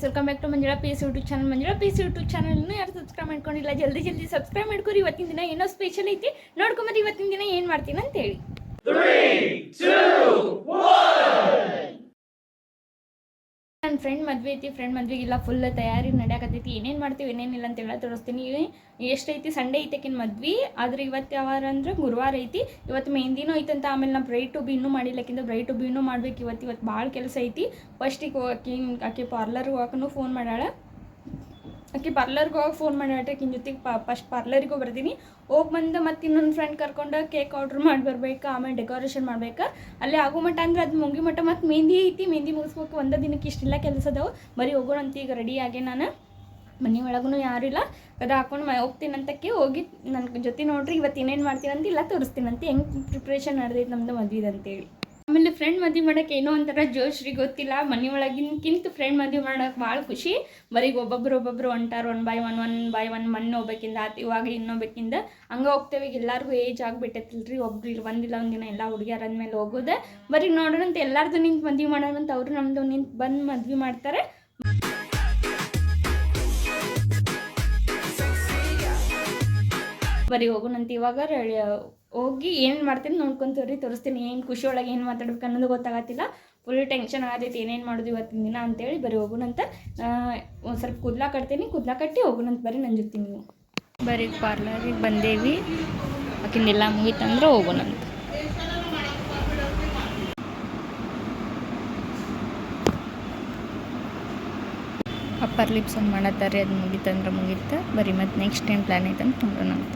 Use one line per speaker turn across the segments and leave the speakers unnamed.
Welcome back to Manjula P S YouTube ಚಾನಲ್. Manjula P S YouTube ಚಾನಲ್ನ ಯಾರು ಸಬ್ಸ್ಕ್ರೈಬ್ ಮಾಡ್ಕೊಂಡಿಲ್ಲ ಜಲ್ದಿ ಸಬ್ಸ್ಕ್ರೈಬ್ ಮಾಡ್ಕೊರಿ. ಇವತ್ತಿನ ದಿನ ಏನೋ ಸ್ಪೆಷಲ್ ಐತಿ, ನೋಡ್ಕೊಂಬರಿ ಇವತ್ತಿನ ದಿನ ಏನು ಮಾಡ್ತೀನಿ ಅಂತೇಳಿ. 3, 2, 1 ನನ್ನ ಫ್ರೆಂಡ್ ಮದುವೆ ಐತಿ. ಫ್ರೆಂಡ್ ಮದುವೆಗಿಲ್ಲ ಫುಲ್ ತಯಾರಿ ನಡೆಯಕತ್ತೈತಿ. ಏನೇನು ಮಾಡ್ತೀವಿ ಏನೇನಿಲ್ಲ ಅಂತ ಹೇಳ ತೋರಿಸ್ತೀನಿ. ಎಷ್ಟೈತಿ ಸಂಡೇ ಐತೆಕಿನ ಮದ್ವೆ, ಆದ್ರೆ ಇವತ್ತು ಯಾವಾರ ಅಂದ್ರೆ ಗುರುವಾರ ಐತಿ. ಇವತ್ತು ಮೆಹಂದಿನೂ ಐತಂತ. ಆಮೇಲೆ ನಾವು ಬ್ರೈಡ್ ಟು ಬಿ ಇನ್ನೂ ಮಾಡಿಲ್ಲಕ್ಕಿಂತ ಬ್ರೈಡ್ ಟು ಬಿ ಇನ್ನೂ ಮಾಡ್ಬೇಕು. ಇವತ್ತು ಭಾಳ ಕೆಲಸ ಐತಿ. ಫಸ್ಟಿಗೆ ಆಕೆ ಪಾರ್ಲರ್ಗೆ ಹೋಗಕ್ಕೂ ಫೋನ್ ಮಾಡ್ಯಾಳ. ಆಕೆ ಪಾರ್ಲರ್ಗೆ ಹೋಗಿ ಫೋನ್ ಮಾಡ್ಯಾಟ. ಆಕಿನ ಜೊತೆಗೆ ಫಸ್ಟ್ ಪಾರ್ಲರಿಗೂ ಬರ್ತೀನಿ. ಹೋಗಿ ಬಂದು ಮತ್ತೆ ಇನ್ನೊಂದು ಫ್ರೆಂಡ್ ಕರ್ಕೊಂಡು ಕೇಕ್ ಆರ್ಡ್ರ್ ಮಾಡಿ ಬರ್ಬೇಕು. ಆಮೇಲೆ ಡೆಕೋರೇಷನ್ ಮಾಡ್ಬೇಕು. ಅಲ್ಲೇ ಆಗೋ ಮಟ್ಟ ಅಂದ್ರೆ ಅದು ಮುಗಿ ಮಟ್ಟ ಮತ್ತು ಮೆಹಂದಿ ಐತಿ. ಮೆಹಂದಿ ಮುಗಿಸ್ಬೇಕು. ಒಂದೇ ದಿನಕ್ಕೆ ಇಷ್ಟೆಲ್ಲ ಕೆಲಸ ಅದಾವೆ. ಬರೀ ಹೋಗೋಣಂತ ಈಗ ರೆಡಿ ಆಗಿ ನಾನು ಮನೆ ಒಳಗೂ ಯಾರೂ ಇಲ್ಲ. ಕದ ಹಾಕೊಂಡು ಹೋಗ್ತೀನಂತಕ್ಕೆ ಹೋಗಿ ನನ್ನ ಜೊತೆ ನೋಡ್ರಿ ಇವತ್ತು ಏನೇನು ಮಾಡ್ತೀನಂತ ಇಲ್ಲ ತೋರಿಸ್ತೀನಂತೆ ಹೆಂಗೆ ಪ್ರಿಪ್ರೇಷನ್ ನಡೆದೈತೆ ನಮ್ಮದು ಮದುವೆ ಅಂತೇಳಿ. ಆಮೇಲೆ ಫ್ರೆಂಡ್ ಮದುವೆ ಮಾಡೋಕ್ಕೆ ಏನೋ ಒಂಥರ ಜೋಶ್ರಿ ಗೊತ್ತಿಲ್ಲ. ಮನೆ ಒಳಗಿನಕ್ಕಿಂತ ಫ್ರೆಂಡ್ ಮದುವೆ ಮಾಡೋಕೆ ಭಾಳ ಖುಷಿ. ಬರೀ ಒಬ್ಬೊಬ್ರು ಹೊಂಟಾರ ಒನ್ ಬೈ ಒನ್ ಮಣ್ಣು ಹೋಗ್ಬೇಕಿಂದ ಆತು. ಇವಾಗ ಇನ್ನೋಬೇಕಿಂದ ಹಂಗೆ ಹೋಗ್ತೇವೆ. ಈಗ ಎಲ್ಲರಿಗೂ ಏಜ್ ಆಗಿಬಿಟ್ಟೈತಿಲ್ರಿ. ಒಬ್ರು ಒಂದಿಲ್ಲ ಒಂದಿನ ಎಲ್ಲ ಹುಡುಗಿಯರ ಅಂದಮೇಲೆ ಹೋಗೋದೆ. ಬರೀ ನೋಡೋಣಂತ ಎಲ್ಲರದು ನಿಂತು ಮದುವೆ ಮಾಡೋಣಂತ ಅವರು ನಮ್ಮದು ನಿಂತು ಬಂದು ಮದುವೆ ಮಾಡ್ತಾರೆ. ಬರೀ ಹೋಗೋಣಂತ ಇವಾಗ ಹೋಗಿ ಏನು ಮಾಡ್ತೀನಿ ನೋಡ್ಕೊಂತೀವ್ರಿ, ತೋರಿಸ್ತೀನಿ. ಏನು ಖುಷಿ ಒಳಗೆ ಏನು ಮಾತಾಡ್ಬೇಕು ಅನ್ನೋದು ಗೊತ್ತಾಗತ್ತಿಲ್ಲ. ಫುಲ್ ಟೆನ್ಷನ್ ಆಗತೈತಿ ಏನೇನು ಮಾಡೋದು ಇವತ್ತಿನ ದಿನ ಅಂತೇಳಿ. ಬರೀ ಹೋಗೋಣಂತ. ಒಂದು ಸ್ವಲ್ಪ ಕೂದಲ ಕಟ್ತೀನಿ, ಕೂದಲ ಕಟ್ಟಿ ಹೋಗೋಣಂತ. ಬರೀ ನನ್ನ ಜೊತೆ ನೀವು ಬರೀ ಪಾರ್ಲರಿಗೆ ಬಂದೇವಿ. ಆಕಿಂದೆಲ್ಲ ಮುಗೀತಂದ್ರೆ ಹೋಗೋಣಂತ. ಅಪ್ಪರ್ ಲಿಪ್ಸ್ ಒಂದು ಮಾಡತ್ತಾರೆ. ಅದು ಮುಗೀತಂದ್ರೆ ಮುಗೀತು. ಬರೀ ಮತ್ತು ನೆಕ್ಸ್ಟ್ ಏನು ಪ್ಲ್ಯಾನ್ ಐತೆ ಅಂತ ನೋಡೋಣಂತ.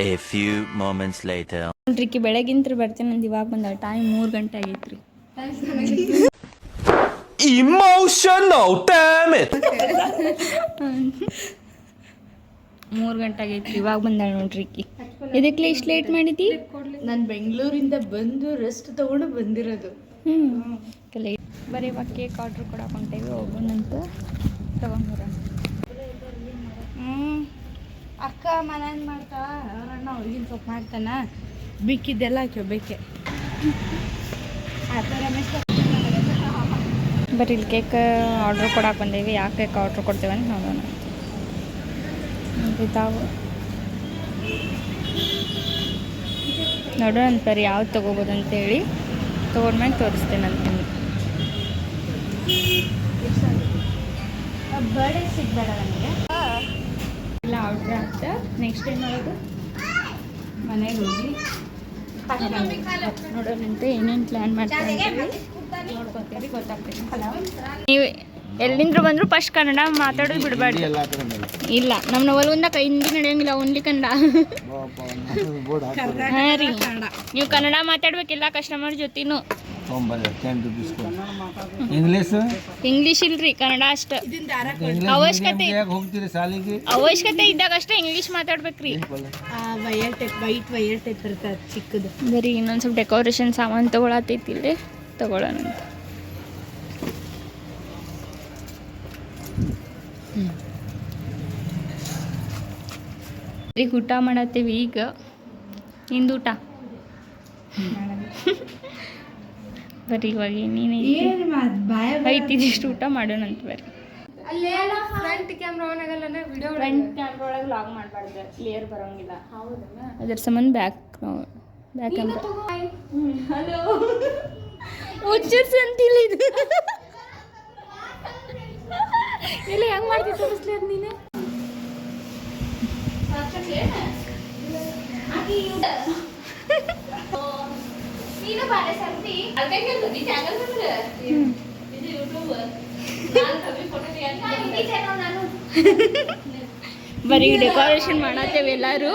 A few moments later.
ನೋಡ್ರಿ ಬೆಳಗಿಂತ್ರ ಬರ್ತೀನಿ ಅಂದ್ ಇವಾಗ ಬಂದ. ಟೈಮ್ 3 ಗಂಟೆ ಆಗೈತ್ರಿ.
Emotional, damn it.
3 ಗಂಟೆ ಆಗೈತ್ರಿ. ಇವಾಗ ಬಂದಾಳ ನೋಡ್ರಿ. ಇದಕ್ಕೆ ಇಷ್ಟು ಲೇಟ್ ಮಾಡಿದ್ದಿ?
ನಾನು ಬೆಂಗಳೂರಿಂದ ಬಂದು ರೆಸ್ಟ್ ತಗೊಂಡು ಬಂದಿರೋದು.
ಬರೀ ಇವಾಗ ಕೇಕ್ ಆರ್ಡ್ರ್ ಕೊಡಕ್ಕೆ ಹೊಂಟೇವಿ. ಹೋಗೋಣಂತ ತಗೊಂಬರೋಣ.
ಅಕ್ಕ ಮನೇನು ಮಾಡ್ತಾ ಅವರಣ್ಣ ಹುಡುಗಿನ ಸೊಪ್ಪು ಮಾಡ್ತಾನ. ಬಿಕ್ಕಿದ್ದೆಲ್ಲ ಬೇಕೆ ಆ ಥರ
ಬರೀ ಇಲ್ಲಿ ಕೇಕ್ ಆರ್ಡ್ರ್ ಕೊಡಕ್ಕೆ ಬಂದೇವಿ. ಯಾವ ಕೇಕ್ ಆರ್ಡ್ರ್ ಕೊಡ್ತೇವೆ ಅಂತ ನೋಡೋಣ. ತಾವು ನೋಡೋಣ ಬರೀ ಯಾವ್ದು ತೊಗೋಬೋದು ಅಂತೇಳಿ. ತೊಗೊಂಡ್ಮೇಲೆ ತೋರಿಸ್ತೇನೆ ಅಂತೀನಿ.
ಬರ್ಡೇ ಸಿಗ್ಬೇಡ ನನಗೆ
ಎಲ್ಲ ಆರ್ಡ್ರ್ ಆಗ್ತಾ. ನೆಕ್ಸ್ಟ್ ಏನು ಮಾಡೋದು? ಮನೆಗೆ ಹೋಗಿ ನೋಡೋಣಂತೆ ಏನೇನು ಪ್ಲ್ಯಾನ್ ಮಾಡ್ತಾರೆ ನೋಡ್ಕೊತೀರಿ, ಗೊತ್ತಾಗ್ತೈತಿ. ನೀವು ಎಲ್ಲಿಂದ್ರ ಬಂದರೂ ಫಸ್ಟ್ ಕನ್ನಡ ಮಾತಾಡೋದು ಬಿಡಬಾರ್ದು. ಇಲ್ಲ ನಮ್ಮ ನವಲ್ಗುಂದ ಹಿಂದಿ ನಡೆಯಂಗಿಲ್ಲ, ಓನ್ಲಿ ಕನ್ನಡ. ಹಾಂ ರೀ, ನೀವು ಕನ್ನಡ ಮಾತಾಡ್ಬೇಕಿಲ್ಲ ಕಸ್ಟಮರ್ ಜೊತೆನೂ. ಇಂಗ್ಲೀಷ್ ಇಲ್ರಿ, ಕನ್ನಡ ಅಷ್ಟ. ಅವಶ್ಯಕತೆ ಇದ್ದಾಗ ಅಷ್ಟೇ ಇಂಗ್ಲೀಷ್ ಮಾತಾಡ್ಬೇಕ್ರಿ.
ವೈಟ್ ಬರ್ತದೆ ಚಿಕ್ಕದು.
ಬರೀ ಇನ್ನೊಂದು ಸ್ವಲ್ಪ ಡೆಕೋರೇಷನ್ ಸಾಮಾನು ತೊಗೊಳತೈತಿ. ಇಲ್ಲಿ ತೊಗೊಳ್ಳೋಣ. ಈಗ ಊಟ ಮಾಡತ್ತೀವಿ. ಈಗ ನಿಂದು ಊಟ ಬರೀ ಇವಾಗ ಐತಿದಿಷ್ಟು ಊಟ ಮಾಡೋಣಂತ. ಬರೀ
ಫ್ರಂಟ್ ಕ್ಯಾಮ್ರಾ ಆನ್ ಆಗಲ್ಲ, ವಿಡಿಯೋ
ಫ್ರಂಟ್ ಕ್ಯಾಮ್ರಾ ಒಳಗೆ ಲಾಗ್ ಮಾಡಬಾರ್ದು, ಕ್ಲಿಯರ್ ಬರೋಂಗಿಲ್ಲ. ಅದ್ರ ಸಂಬಂಧ ಬ್ಯಾಕ್ ಕ್ಯಾಮ್ರಾ. ಹಲೋ ಹುಚ್ಚರ್ಸ್ ಅಂತಿಲ್ಲ ಇದು. ಎಲ್ಲ ಹೆಂಗೆ ಮಾಡ್ತೀವಿ ತೋರಿಸ್ಲಿ ಅದು ನೀನು. ಬರೀ ಡೆಕೋರೇಷನ್ ಮಾಡತ್ತೇವೆ ಎಲ್ಲರೂ.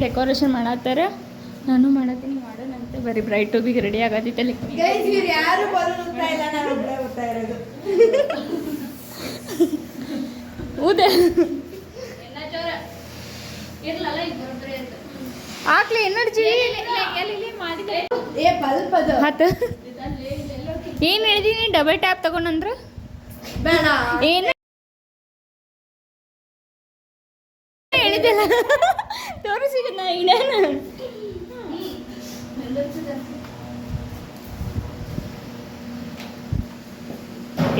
ಡೆಕೋರೇಷನ್ ಮಾಡತ್ತಾರೆ, ನಾನು ಮಾಡತ್ತೀನಿ. ಮಾಡೋಣಂತೆ. ಬರೀ ಬ್ರೈಟ್ ಟು ಬಿ ರೆಡಿ ಆಗತ್ತೈತಲ್ಲಿ. ಹೌದಾ? ಆಗ್ಲಿ ಎನರ್ಜಿ ಏನು ಹೇಳಿದೀನಿ? ಡಬಲ್ ಟ್ಯಾಪ್ ತಗೊಂಡ್ರ ಏನು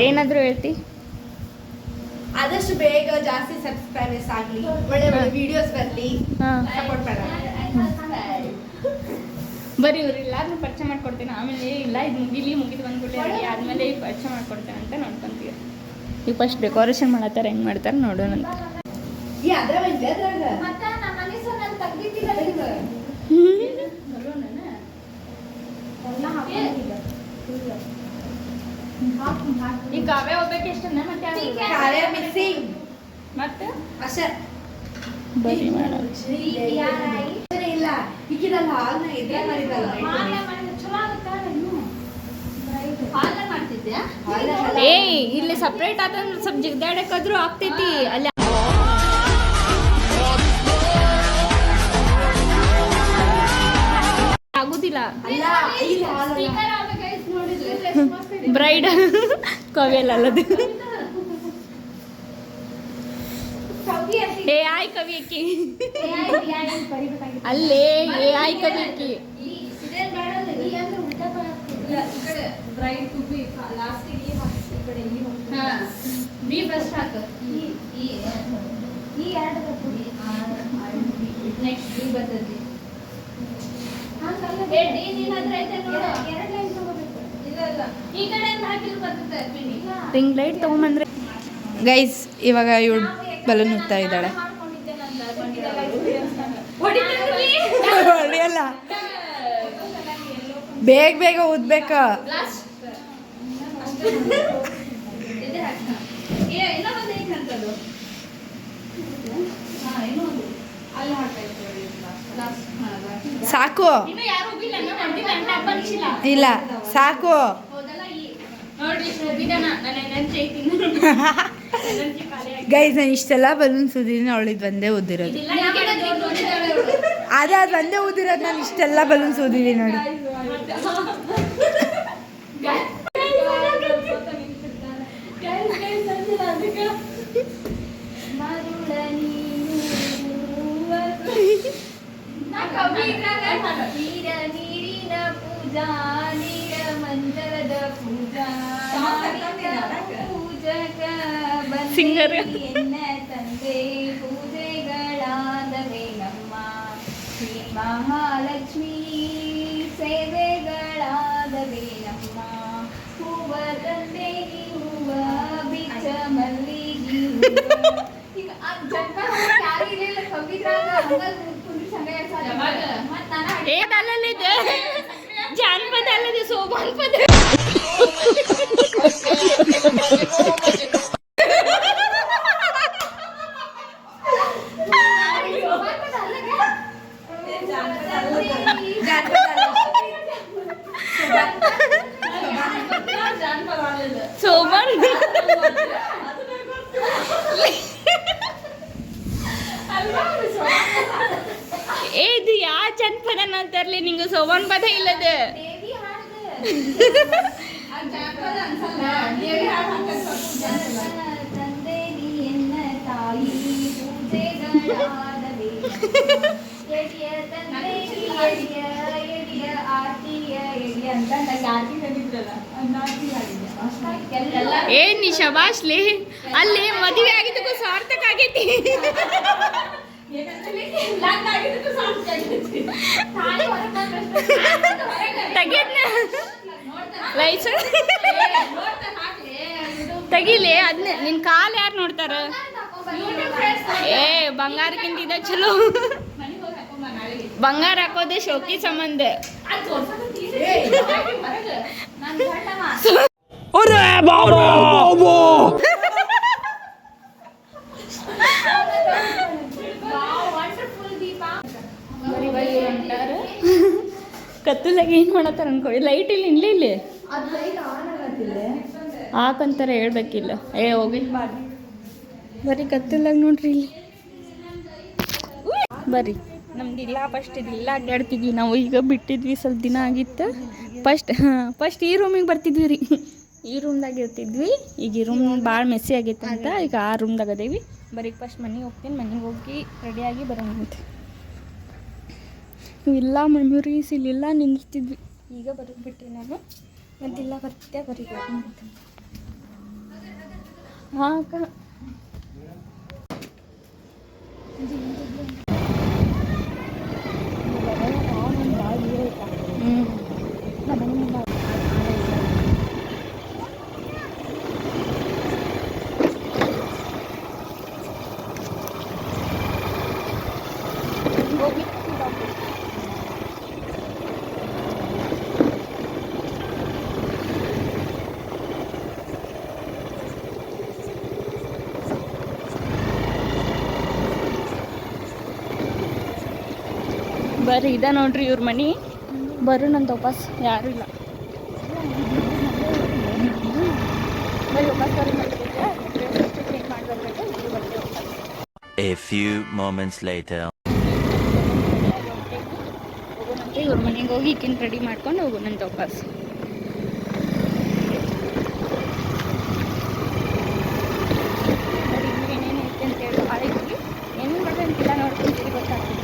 ಏನಾದರೂ ಹೇಳ್ತಿ?
ಆದಷ್ಟು ಬೇಗ ಜಾಸ್ತಿ ಸಬ್ಸ್ಕ್ರೈಬರ್ಸ್ ಆಗಲಿ, ಒಳ್ಳೆ ಒಳ್ಳೆ ವಿಡಿಯೋಸ್ ಬರಲಿ, ಸಪೋರ್ಟ್ ಮಾಡೋಣ.
ಬರೀ ಇವ್ರು ಎಲ್ಲಾದ್ರೂ ಪರಿಚಯ ಮಾಡ್ಕೊಡ್ತೀನಿ. ಆಮೇಲೆ ಇಲ್ಲ ಇದು ಮುಗಿದು ಬಂದ್ಬಿಟ್ಟು ಆದಮೇಲೆ ಪರಿಚಯ ಮಾಡ್ಕೊಡ್ತೇನೆ ಅಂತ ನೋಡ್ಕೊಂತೀವಿ. ಈಗ ಫಸ್ಟ್ ಡೆಕೋರೇಷನ್ ಮಾಡತ್ತಾರೆ, ಹೆಂಗೆ ಮಾಡ್ತಾರೆ ನೋಡೋಣ ಅಂತ. ಈಗ ಕಾವ್ಯ ಹೋಗ್ಬೇಕು ಎಷ್ಟನ್ನ ಮತ್ತೆ
ಅಷ್ಟೇ
ಬರೀ ಮಾಡೋದು.
ಇಲ್ಲ ಈಗಿದಲ್ಲ ಹಾಲ್ನ ಇದೇ ಮಾಡಿದಲ್ಲ
ಏಯ್ ಇಲ್ಲಿ ಸಪ್ರೇಟ್ ಆತಂದ್ರೆ ಸ್ವಲ್ಪ ಜಿಗ್ದಾಡಕ್ಕಾದ್ರೂ ಆಗ್ತೈತಿ. ಅಲ್ಲಿ ಆಗುದಿಲ್ಲ. ಬ್ರೈಡ್ ಕವಿಯಲ್ಲ ಅಲ್ಲದು. ಏ ಆಯ್ ಕವಿ ಅಕ್ಕಿ ಅಲ್ಲೇ ಏ ಆಯ್ ಕವಿ ಅಕ್ಕಿ. ರಿಂಗ್ ಲೈಟ್ ತಗೊಂಬಂದ್ರೆ
ಗೈಸ್ ಇವಾಗ ಇವಳು ಬಲೂನ್ ಉತ್ತಾ ಇದ್ದಾಳೆ. ಹೊಡಿಯಲ್ಲ, ಬೇಗ ಬೇಗ ಊದ್ಬೇಕ. ಸಾಕು ಇಲ್ಲ ಸಾಕು. ಗೈಸ್ ನಾನು ಇಷ್ಟೆಲ್ಲ ಬಲೂನ್ ಸುದಿನ ಅವಳಿದ್ ಒಂದೇ ಉದ್ದಿರೋದು. ಅದು ಒಂದೇ ಉದ್ದಿರೋದು, ನಾನು ಇಷ್ಟೆಲ್ಲ ಬಲೂನ್ ಸುದಿದ್ದೀನಿ ನೋಡಿ.
ಸಿಂಗರ್
ತಂದೆ ಪೂಜೆಗಳಾದವೇನಮ್ಮ, ಶ್ರೀ ಮಹಾಲಕ್ಷ್ಮೀ ಸೇವೆಗಳಾದವೇನಮ್ಮ, ಹೂವ ತಂದೆ ಹೂವ ಬಿಚ್ಚ ಮಲ್ಲಿಗೆ ಈಗ
ಜಾನಪದ ಅಲ್ಲದೆ ಸೋಮಾನ್ಪದ. ಸೋಮನ್ ಇದು ಯಾವ ಜನಪದ ಅಂತಾರಲಿ ನಿಂಗೆ ಸೋಮನ್ ಪದ ಇಲ್ಲದ.
ತಂದೆ ಎನ್ನ ತಾಯಿ ಪೂಜೆಗಳಾದವೇನಮ್ಮ,
ಏನ್ ನೀ ಶಬಾಷ್ಲಿ, ಅಲ್ಲಿ ಮದುವೆ ಆಗಿದ್ದಕ್ಕೂ ಸಾರ್ಥಕ ಆಗೈತಿ. ಲೈಸೆನ್ಸ್ ತೆಗಿಲಿ. ಅದನ್ನ ನಿನ್ ಕಾಲು ಯಾರು ನೋಡ್ತಾರ? ಏ ಬಂಗಾರಕ್ಕಿಂತ ಇದ ಚಲೋ. ಬಂಗಾರ ಹಾಕೋದೆ ಶೋಕಿ ಸಂಬಂಧ. ಕತ್ತಲಾಗ ಏನ್ ಮಾಡತ್ತಾರ ಅನ್ಕೋ. ಲೈಟ್ ಇಲ್ಲಿ ಇಲ್ಲಿ ಹಾಕಂತಾರೆ ಹೇಳ್ಬೇಕಿಲ್ಲ. ಏ ಹೋಗಿ ಬರೀ ಕತ್ತಲಾಗ ನೋಡ್ರಿ ಇಲ್ಲಿ. ಬರ್ರಿ ನಮ್ದಿಲ್ಲ, ಫಸ್ಟ್ ಇದಿಲ್ಲ ಅಡ್ಡಾಡ್ತಿದ್ವಿ ನಾವು. ಈಗ ಬಿಟ್ಟಿದ್ವಿ, ಸ್ವಲ್ಪ ದಿನ ಆಗಿತ್ತು. ಫಸ್ಟ್ ಈ ರೂಮಿಗೆ ಬರ್ತಿದ್ವಿ ರೀ. ಈ ರೂಮ್ದಾಗ ಇರ್ತಿದ್ವಿ. ಈಗ ಈ ರೂಮ್ ಭಾಳ ಮೆಸ್ಸಿ ಆಗೈತೆ ಅಂತ ಈಗ ಆ ರೂಮ್ದಾಗ ಅದೇವಿ. ಬರೀ ಫಸ್ಟ್ ಮನೆಗೆ ಹೋಗ್ತೀನಿ, ಮನೆಗೆ ಹೋಗಿ ರೆಡಿಯಾಗಿ ಬರೋಣಂತೆ. ಇಲ್ಲ ಮೆಮೊರೀಸ್ ಇಲ್ಲೆಲ್ಲ ನಿಂದಿರ್ತಿದ್ವಿ. ಈಗ ಬರೋದ್ಬಿಟ್ರಿ ನಾನು ಮತ್ತಿಲ್ಲ ಬರ್ತೆ ಬರೀ ಹಾಂ ಅಕ್ಕ ಬರ್ರಿ ಇದ ನೋಡ್ರಿ ಇವ್ರ ಮನೆ ಬರೋಣಂತ ವಾಪಸ್ ಯಾರೂ ಇಲ್ಲ ಬರ್ರಿ ವಾಪಸ್
A few moments later.
ಹೋಗೋಣಂತೆ ಇವ್ರ ಮನೆಗೆ ಹೋಗಿ ಈಕಿನ ರೆಡಿ ಮಾಡ್ಕೊಂಡು ಹೋಗೋಣಂತ ವಾಪಸ್. ಏನೇನು ಐತೆ ಅಂತೇಳಿ ಆಳಿದ್ವಿ ಏನು ಮಾಡ್ರಿ ಅಂತಿಲ್ಲ ನೋಡ್ಕೊಂತೀವಿ ಗೊತ್ತಾಗ್ತದೆ.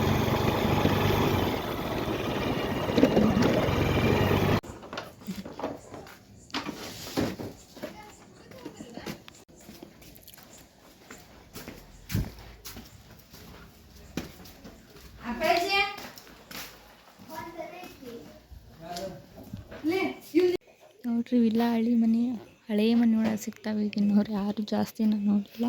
ನೋಡ್ರಿ ಇವೆಲ್ಲ ಹಳ್ಳಿ ಮನೆ ಹಳೆಯ ಮನೆ ಒಳಗೆ ಸಿಗ್ತಾವೆ ಈಗಿನವ್ರು ಯಾರು ಜಾಸ್ತಿ ನಾನು ನೋಡಿಲ್ಲ.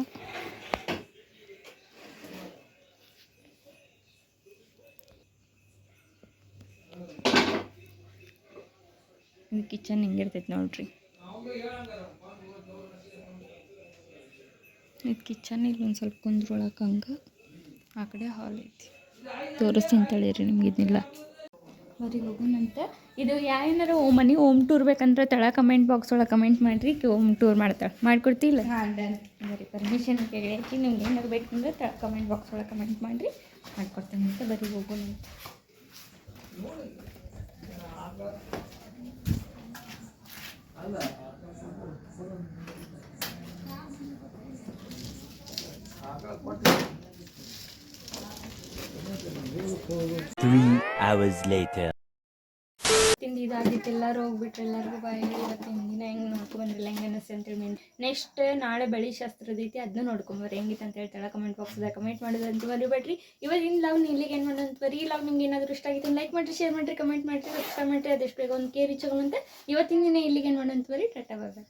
ಇದು ಕಿಚನ್ ಹಿಂಗಿರ್ತೈತೆ ನೋಡ್ರಿ. ಇದು ಕಿಚನ್ ಇಲ್ಲಿ ಒಂದು ಸ್ವಲ್ಪ ಕುಂದ್ರೊಳಗೆ ಹಂಗೆ ಆ ಕಡೆ ಹಾಲ್ ಐತಿ ತೋರಿಸ್ತೀನಿ ತಳೀರಿ ನಿಮ್ಗೆ ಇದನ್ನೆಲ್ಲ. ಬರೀ ಹೋಗೋಣಂತೆ. ಇದು ಏನಾರು ಮನೆ ಹೋಮ್ ಟೂರ್ ಬೇಕಂದ್ರೆ ತಳ ಕಮೆಂಟ್ ಬಾಕ್ಸ್ ಒಳಗೆ ಕಮೆಂಟ್ ಮಾಡಿರಿ ಹೋಮ್ ಟೂರ್ ಮಾಡ್ತಾಳೆ ಮಾಡಿಕೊಡ್ತಿಲ್ಲ.
ಹಾಂ ಡನ್.
ಬರೀ ಪರ್ಮಿಷನ್ ಕೇಳಿ ನಿಮ್ಗೆ ಏನಾರು ಬೇಕಂದ್ರೆ ಕಮೆಂಟ್ ಬಾಕ್ಸ್ ಒಳಗೆ ಕಮೆಂಟ್ ಮಾಡಿರಿ ಮಾಡಿಕೊಡ್ತೇನೆ ಅಂತ. ಬರೀ ಹೋಗೋಣಂತೆ.
3 hours later.
ತಿಂದು ಇದಾಗಿತ್ತು ಎಲ್ಲರೂ ಹೋಗ್ಬಿಟ್ರೆ ಎಲ್ಲರಿಗೂ ಬಾಯಿ ಇವತ್ತಿನ ದಿನ ಹೆಂಗೆ ನೋಡ್ಕೊಂಬಂದ್ರಿಲ್ಲ ಹೆಂಗೆ ಅನ್ನಿಸ್ತು ಅಂತೇಳಿ ನೆಕ್ಸ್ಟ್ ನಾಳೆ ಬಳಿ ಶಾಸ್ತ್ರದ ಐತಿ ಅದನ್ನ ನೋಡ್ಕೊಂಬರ್ರಿ ಹೆಂಗಿತ್ತು ಅಂತ ಹೇಳ್ತಾಳೆ ಕಮೆಂಟ್ ಬಾಕ್ಸ್ದಾಗ ಕಮೆಂಟ್ ಮಾಡೋದಂತ ಮರಿಬೇಡ್ರಿ. ಇವತ್ತಿನ ಲವ್ ಇಲ್ಲಿಗೆ ಏನು ಮಾಡೋಂತ ಬರೀ ಲವ್ ನಿಮ್ಗೆ ಏನಾದರೂ ಇಷ್ಟ ಆಗಿತ್ತು ಲೈಕ್ ಮಾಡಿರಿ ಶೇರ್ ಮಾಡಿರಿ ಕಮೆಂಟ್ ಮಾಡಿರಿ ಸಬ್ಸ್ಕ್ರೈಬ್ ಮಾಡಿರಿ ಅದೆಷ್ಟು ಬೇಗ ಒಂದು ಕೇರ್ ರೀಚ್ ಆಗೋಂತೆ. ಇವತ್ತಿನ ದಿನ ಇಲ್ಲಿಗೆ ಏನು ಮಾಡೋಂತ ಬರೀ ಟಾಟಾ ಬಾಯ್.